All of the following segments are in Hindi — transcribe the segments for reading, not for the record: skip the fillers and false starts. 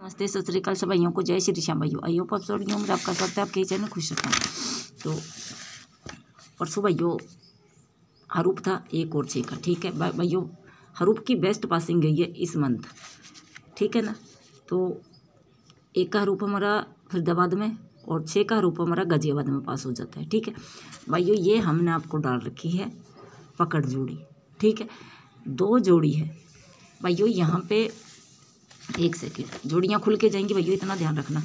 नमस्ते, सत श्री अकाल सब भाइयों को, जय श्री श्याम भाइयों। आइयो आप सब में आपका स्वागत है आपके चैनल खुश रखना। तो परसों भाइयों हरूप था 1 और 6 का, ठीक है भाइयों। हरूप की बेस्ट पासिंग गई है इस मंथ, ठीक है ना। तो 1 का हरूप हमारा फरीदाबाद में और 6 का हरूप हमारा गाजियाबाद में पास हो जाता है, ठीक है भाइयों। ये हमने आपको डाल रखी है पकड़ जोड़ी, ठीक है। 2 जोड़ी है भाइयों यहाँ पे। 1 सेकेंड, जोड़ियाँ खुल के जाएंगी भाइयों, इतना ध्यान रखना।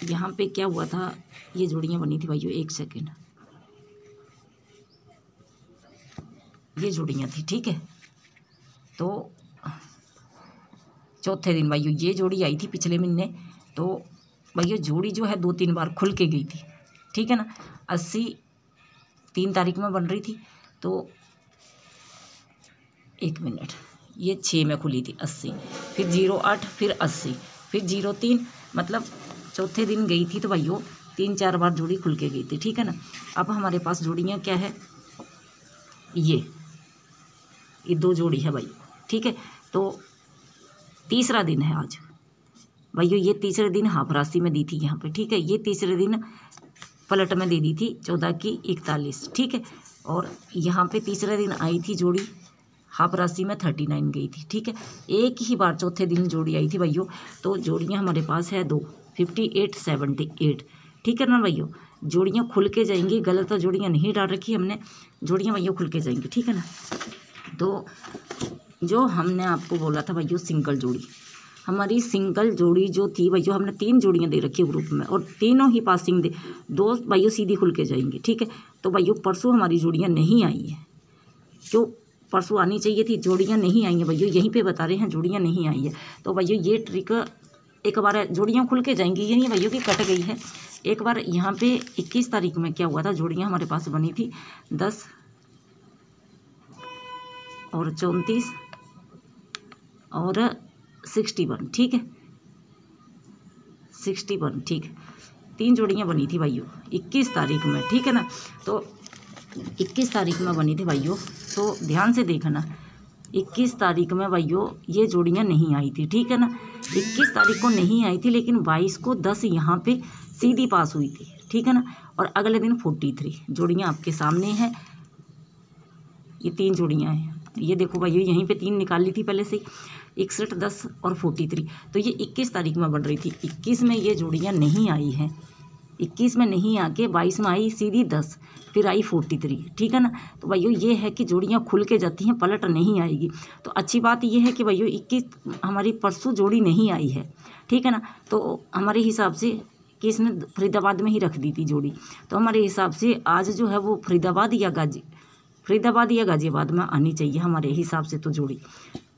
यहाँ पे क्या हुआ था, ये जोड़ियाँ बनी थी भाइयों। 1 सेकेंड, ये जोड़ियाँ थी, ठीक है। तो चौथे दिन भाइयों ये जोड़ी आई थी पिछले महीने। तो भाइयों जोड़ी जो है 2-3 बार खुल के गई थी, ठीक है ना। 80 3 तारीख में बन रही थी। तो 1 मिनट, ये 6 में खुली थी 80, फिर 08, फिर 80, फिर 03, मतलब चौथे दिन गई थी। तो भाइयों 3-4 बार जोड़ी खुल के गई थी, ठीक है ना। अब हमारे पास जोड़ियाँ क्या है, ये 2 जोड़ी है भाई, ठीक है। तो तीसरा दिन है आज भाइयों। ये तीसरे दिन हाफ राशि में दी थी यहाँ पे, ठीक है। ये तीसरे दिन पलट में दे दी थी 14 की 41, ठीक है। और यहाँ पे तीसरे दिन आई थी जोड़ी हाफ राशि में 39 गई थी, ठीक है। एक ही बार चौथे दिन जोड़ी आई थी भाइयों। तो जोड़ियाँ हमारे पास है 2, 58, 78, ठीक है ना भाइयों। जोड़ियाँ खुल के जाएंगी, गलत जोड़ियाँ नहीं डाल रखी हमने, जोड़ियाँ भाइयों खुल के जाएंगी, ठीक है ना। तो जो हमने आपको बोला था भाइयों सिंगल जोड़ी, हमारी सिंगल जोड़ी जो थी भाइयों, हमने 3 जोड़ियाँ दे रखी ग्रुप में और तीनों ही पासिंग दे, 2 भाइयों सीधी खुल के जाएंगी, ठीक है। तो भाइयों परसों हमारी जोड़ियाँ नहीं आई है, क्यों परसों आनी चाहिए थी, जोड़ियाँ नहीं आई हैं भाइयों। यहीं पे बता रहे हैं जोड़ियाँ नहीं आई है। तो भाइयों ये ट्रिक एक बार जोड़ियाँ खुल के जाएंगी, ये नहीं भाइयों की कट गई है। एक बार यहाँ पे 21 तारीख में क्या हुआ था, जोड़ियाँ हमारे पास बनी थी 10 और 34 और 61, ठीक है। 61, ठीक है। 3 जोड़ियाँ बनी थी भाइयों 21 तारीख में, ठीक है ना। तो 21 तारीख में बनी थी भाइयों, तो ध्यान से देखना। 21 तारीख में भाइयों ये जोड़ियाँ नहीं आई थी, ठीक है ना। 21 तारीख को नहीं आई थी, लेकिन 22 को 10 यहाँ पे सीधी पास हुई थी, ठीक है ना। और अगले दिन 43 जोड़ियाँ आपके सामने हैं। ये 3 जोड़ियाँ हैं, ये देखो भाइयों, यहीं पे 3 निकाल ली थी पहले से, 61, 10 और 43। तो ये 21 तारीख में बन रही थी। 21 में ये जोड़ियाँ नहीं आई हैं, 21 में नहीं आके 22 में आई सीधी 10, फिर आई 43, ठीक है ना। तो भाइयों ये है कि जोड़ियाँ खुल के जाती हैं, पलट नहीं आएगी। तो अच्छी बात ये है कि भाइयों 21 हमारी परसों जोड़ी नहीं आई है, ठीक है ना। तो हमारे हिसाब से कि इसने फरीदाबाद में ही रख दी थी जोड़ी, तो हमारे हिसाब से आज जो है वो फरीदाबाद या गाजियाबाद में आनी चाहिए हमारे हिसाब से। तो जोड़ी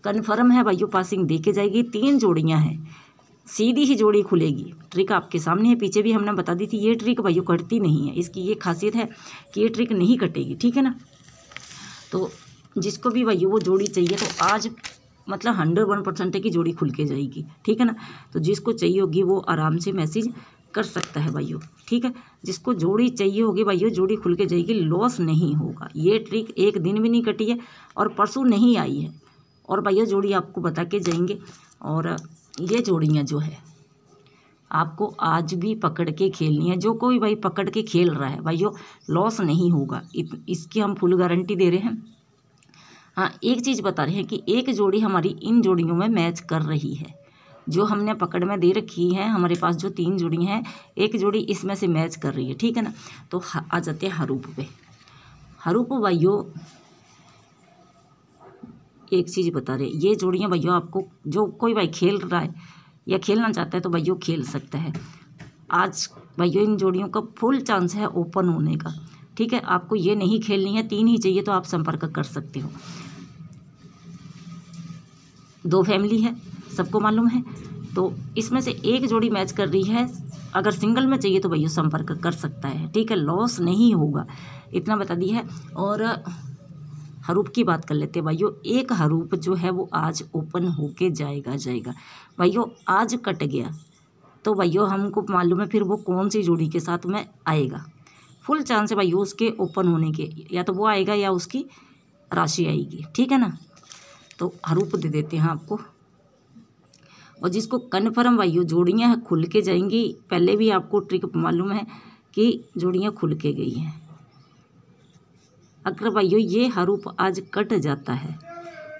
कन्फर्म है भाइयों, पासिंग दे के जाएगी। 3 जोड़ियाँ हैं, सीधी ही जोड़ी खुलेगी। ट्रिक आपके सामने है, पीछे भी हमने बता दी थी। ये ट्रिक भाइयों कटती नहीं है, इसकी ये खासियत है कि ये ट्रिक नहीं कटेगी, ठीक है ना। तो जिसको भी भाइयों वो जोड़ी चाहिए, तो आज मतलब 101% है कि जोड़ी खुल के जाएगी, ठीक है ना। तो जिसको चाहिए होगी वो आराम से मैसेज कर सकता है भाइयों, ठीक है। जिसको जोड़ी चाहिए होगी भाइयों, जोड़ी खुल के जाएगी, लॉस नहीं होगा। ये ट्रिक एक दिन भी नहीं कटी है और परसों नहीं आई है। और भाइयों जोड़ी आपको बता के जाएंगे। और ये जोड़ियाँ जो है आपको आज भी पकड़ के खेलनी है। जो कोई भाई पकड़ के खेल रहा है भाइयों, लॉस नहीं होगा, इसकी हम फुल गारंटी दे रहे हैं। हाँ, एक चीज़ बता रहे हैं कि एक जोड़ी हमारी इन जोड़ियों में मैच कर रही है। जो हमने पकड़ में दे रखी है, हमारे पास जो 3 जोड़ी हैं, एक जोड़ी इसमें से मैच कर रही है, ठीक है ना। तो आ जाते हैं हरूप पे। हरूप भाइयों एक चीज़ बता रहे, ये जोड़ियाँ भाइयों आपको जो कोई भाई खेल रहा है या खेलना चाहता है तो भाइयों खेल सकता है। आज भाइयों इन जोड़ियों का फुल चांस है ओपन होने का, ठीक है। आपको ये नहीं खेलनी है, 3 ही चाहिए तो आप संपर्क कर सकते हो। 2 फैमिली है, सबको मालूम है। तो इसमें से एक जोड़ी मैच कर रही है। अगर सिंगल में चाहिए तो भाइयों संपर्क कर सकता है, ठीक है। लॉस नहीं होगा, इतना बता दिया है। और हरूप की बात कर लेते हैं भाइयों। एक हरूप जो है वो आज ओपन होके जाएगा भाइयों। आज कट गया तो भाइयों हमको मालूम है फिर वो कौन सी जोड़ी के साथ में आएगा। फुल चांस है भाइयों उसके ओपन होने के, या तो वो आएगा या उसकी राशि आएगी, ठीक है ना। तो हरूप दे देते हैं आपको। और जिसको कन्फर्म भाइयों जोड़ियाँ खुल के जाएंगी, पहले भी आपको ट्रिक मालूम है कि जोड़ियाँ खुल के गई हैं। अगर भाइयों ये हरूफ आज कट जाता है,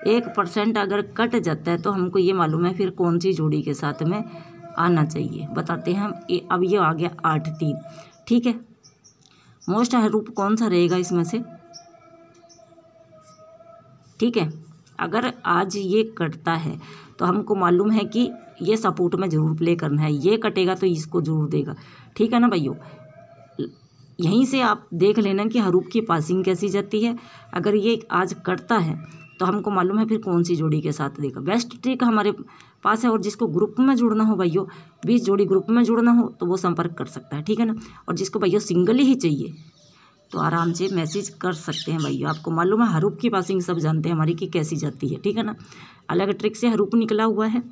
1% अगर कट जाता है, तो हमको ये मालूम है फिर कौन सी जोड़ी के साथ में आना चाहिए। बताते हैं हम। अब ये आ गया 8-3, ठीक है। मोस्ट हरूफ कौन सा रहेगा इसमें से, ठीक है। अगर आज ये कटता है तो हमको मालूम है कि ये सपोर्ट में ज़रूर प्ले करना है, ये कटेगा तो इसको ज़रूर देगा, ठीक है ना भाइयों। यहीं से आप देख लेना कि हरूफ की पासिंग कैसी जाती है। अगर ये आज कटता है तो हमको मालूम है फिर कौन सी जोड़ी के साथ देगा। बेस्ट ट्रिक हमारे पास है। और जिसको ग्रुप में जुड़ना हो भाइयों, 20 जोड़ी ग्रुप में जुड़ना हो तो वो संपर्क कर सकता है, ठीक है ना। और जिसको भाइयों सिंगल ही चाहिए तो आराम से मैसेज कर सकते हैं भाइयों। आपको मालूम है हरूफ की पासिंग सब जानते हैं हमारी कि कैसी जाती है, ठीक है ना। अलग ट्रिक से हरूफ निकला हुआ है।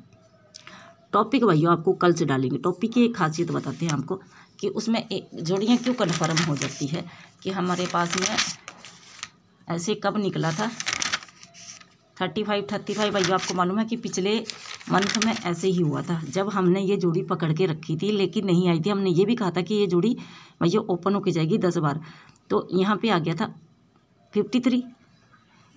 टॉपिक भाइयों आपको कल से डालेंगे। टॉपिक की एक खासियत बताते हैं आपको कि उसमें जोड़ियाँ क्यों कन्फर्म हो जाती है कि हमारे पास में ऐसे कब निकला था 35 भाइयों। आपको मालूम है कि पिछले मंथ में ऐसे ही हुआ था, जब हमने ये जोड़ी पकड़ के रखी थी लेकिन नहीं आई थी। हमने ये भी कहा था कि ये जोड़ी भाइयों ओपन होके जाएगी 10 बार। तो यहाँ पे आ गया था 53,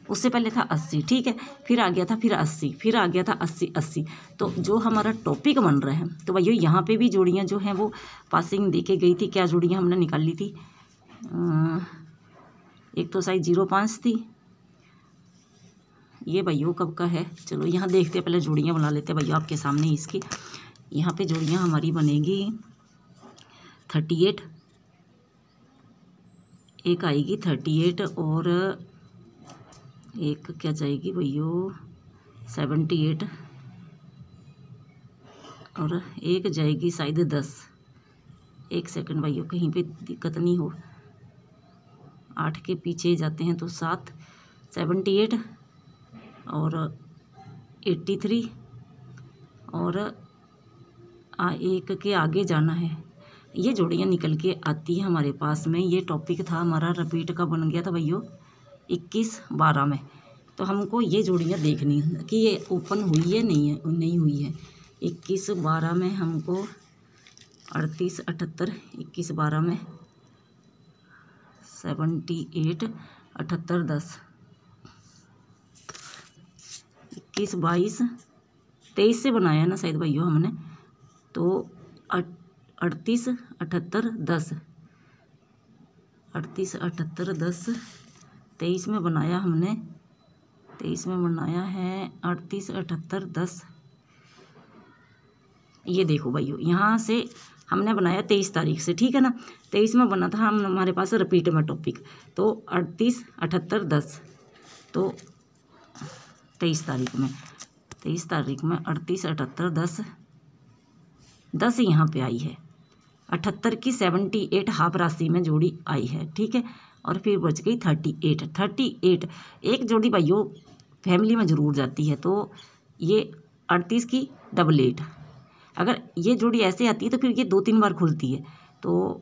उससे पहले था 80, ठीक है। फिर आ गया था फिर 80, फिर आ गया था 80। तो जो हमारा टॉपिक बन रहा है तो भाइयों यहाँ पे भी जोड़ियाँ जो हैं वो पासिंग दे के गई थी। क्या जोड़ियाँ हमने निकाल ली थी, एक तो शायद 05 थी। ये भाइयों कब का है, चलो यहाँ देखते हैं, पहले जोड़ियाँ बना लेते हैं भाइयों आपके सामने इसकी। यहाँ पे जोड़ियाँ हमारी बनेगी 38, एक आएगी 38 और एक क्या जाएगी भाइयों 78 और एक जाएगी शायद 10। एक सेकंड भाइयों कहीं पे दिक्कत नहीं हो, 8 के पीछे जाते हैं तो 7, 78 और 83 और एक के आगे जाना है। ये जोड़ियाँ निकल के आती है हमारे पास में। ये टॉपिक था हमारा, रिपीट का बन गया था भाइयों 21-12 में। तो हमको ये जोड़ियाँ देखनी है कि ये ओपन हुई है नहीं हुई है। 21-12 में हमको 38, 78, 21-12 में 78, 78, 10, 21, 22, 23 से बनाया ना शायद भाइयों हमने, तो 38, 78, 10, 38, 78, 10, 23 में बनाया हमने, 23 में बनाया है 38, 78, 10। ये देखो भाइयों यहाँ से हमने बनाया 23 तारीख से, ठीक है ना। 23 में बना था हमारे पास रिपीट में टॉपिक, तो 38, 78, 10, तो 23 तारीख में 38, 78, 10 यहाँ पे आई है। 78 की 78 हाफ राशि में जोड़ी आई है, ठीक है। और फिर बच गई 38। एक जोड़ी भाइयों फैमिली में ज़रूर जाती है, तो ये 38 की 88। अगर ये जोड़ी ऐसे आती है तो फिर ये 2-3 बार खुलती है। तो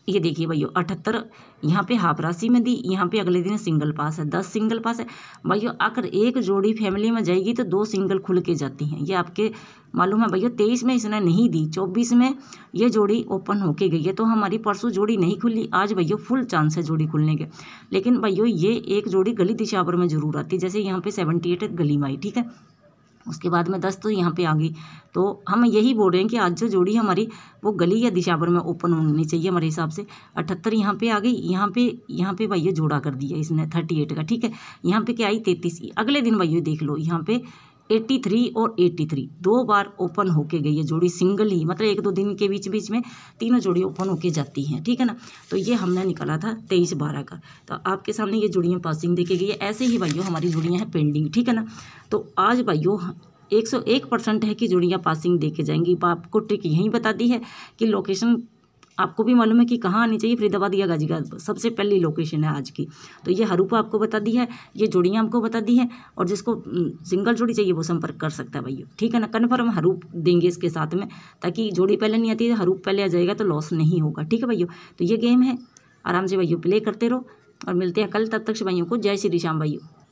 ये देखिए भाइयों 78 यहाँ पे हाफ राशि में दी, यहाँ पे अगले दिन सिंगल पास है, 10 सिंगल पास है भाइयों। अगर एक जोड़ी फैमिली में जाएगी तो 2 सिंगल खुल के जाती हैं, ये आपके मालूम है भाइयों। 23 में इसने नहीं दी, 24 में ये जोड़ी ओपन होके गई है। तो हमारी परसों जोड़ी नहीं खुली, आज भाइयों फुल चांस है जोड़ी खुलने के। लेकिन भाइयों ये एक जोड़ी गली दिशावर में ज़रूर आती है, जैसे यहाँ पे 78 गली में आई, ठीक है। उसके बाद में 10 तो यहाँ पे आ गई। तो हम यही बोल रहे हैं कि आज जो जोड़ी हमारी वो गली या दिशावर में ओपन होनी चाहिए हमारे हिसाब से। 78 यहाँ पे आ गई, यहाँ पे भाइयों जोड़ा कर दिया इसने 38 का, ठीक है। यहाँ पे क्या आई 33। अगले दिन भाइयों देख लो यहाँ पे 83 और 83 2 बार ओपन होके गई है जोड़ी, सिंगल ही, मतलब 1-2 दिन के बीच में तीनों जोड़ी ओपन होके जाती हैं, ठीक है ना। तो ये हमने निकाला था 23-12 का। तो आपके सामने ये जोड़ियाँ पासिंग देके गई है। ऐसे ही भाइयों हमारी जोड़ियाँ हैं पेंडिंग, ठीक है ना। तो आज भाइयों 101% है कि जोड़ियाँ पासिंग देके जाएंगी। आपको ट्रिक यही बता दी है कि लोकेशन आपको भी मालूम है कि कहाँ आनी चाहिए, फरीदाबाद या गाजीपुर सबसे पहली लोकेशन है आज की। तो ये हरूफ आपको बता दी है, ये जोड़ियाँ आपको बता दी हैं। और जिसको सिंगल जोड़ी चाहिए वो संपर्क कर सकता है भाइयों, ठीक है ना। कन्फर्म हरूफ देंगे इसके साथ में, ताकि जोड़ी पहले नहीं आती है, हरूफ पहले आ जाएगा तो लॉस नहीं होगा, ठीक है भाइयों। तो ये गेम है, आराम से भाइयों प्ले करते रहो और मिलते हैं कल। तब तक से भाइयों को जय श्री राम भाइयों।